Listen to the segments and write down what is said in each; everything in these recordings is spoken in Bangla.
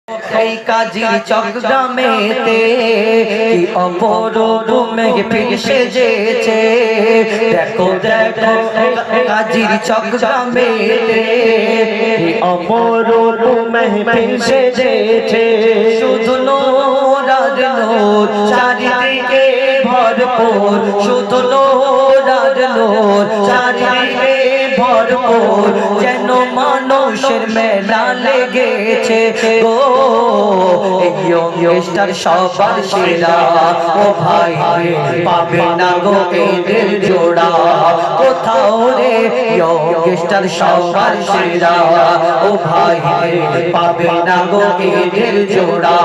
এই কাজী চকগ্রামেতে কি অপরূপ মেহফিল সেজেছে। দেখো দেখো কাজীর চকগ্রামেতে কি অপরূপ মেহফিল সেজেছে। শুধু নূর আর নূর চারিদিকে ভরপুর, শুধু নূর আর নূর চারিদিকে ভরপুর, যেন মানুষের মেলা লেগেছে গো। ইয়ংস্টার সবার সেরা, ও ভাই পাবে না গো এদের জোড়া কোথাও রে। ইয়ংস্টার সবার সেরা, ও ভাই পাবে না গো এদের জোড়া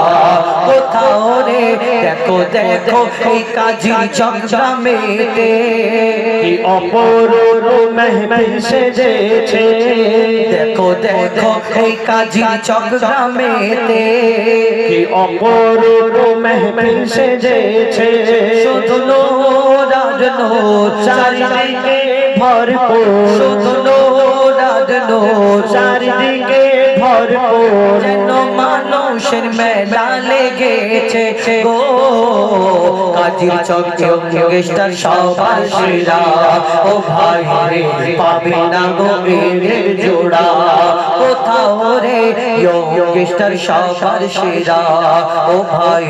কোথাও রে। দেখো দেখো এই কাজী চকগ্রামেতে কি অপরূপ মেহফিল সেজেছে। দেখো দেখো এই কাজী চকগ্রামেতে কি অপরূপ মেহফিল সেজেছে। শুধু নূর আর নূর চারিদিকে ভরপুর, শুধু নূর আর নূর চারিদিকে ভরপুর, যেন মানুষের মেলা লেগেছে গো। কাজীর চকগ্রামের সবার সেরা, ও ভাই পাবে না গো এদের জোড়া কোথাও রে। ইয়ংস্টার সবার সেরা, ও ভাই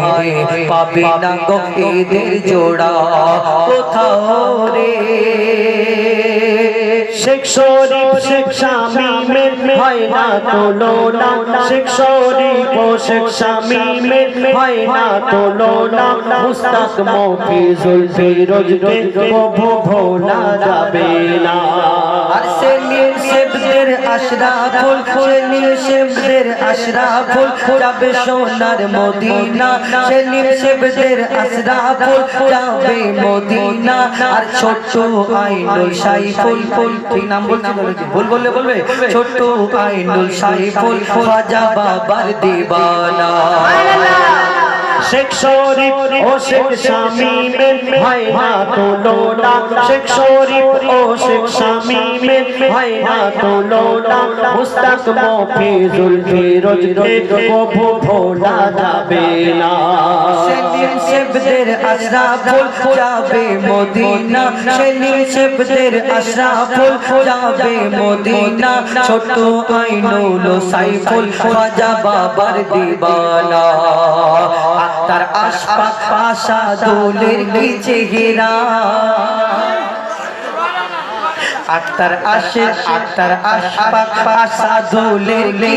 পাবে না গো এদের জোড়া কোথাও রে। শেখ শরীফ শেখ শামীমের হয় না তুলনা, শেখ শরীফ ও শেখ শামীমের হয় না তুলনা। মুস্তাক মফিজুল ফিরোজকে কভু ভোলা যাবে না। আর সেলিম শেখদের আশরাফুল, সেলিম শেখদের আশরাফুল যাবে সোনার মদিনা। সেলিম শেখদের আশরাফুল যাবে মদিনা। আর ছোট্ট আইনুল সাইফুল, ঠিক নাম বলছি ভুল বললে বলবে, ছোট্ট আইনুল সাইফুল খাজা বাবার দিবানা। শেখ শরীফ ও শেখ শামীমের হয় না তুলনা, শেখ শরীফ ও শেখ শামীমের হয় না তুলনা। মুস্তাক মফিজুল ফিরোজকে কভু ভোলা যাবে না। সেলিম শেখদের আশরাফুল যাবে মদিনা, সেলিম শেখদের আশরাফুল যাবে মদিনা। ছোট্ট আইনুল সাইফুল খাজা বাবার দিবানা। আক্তার আশফাক পাশা দোলের কি চেহারা, আক্তার আশফাক পাশা দোলের কি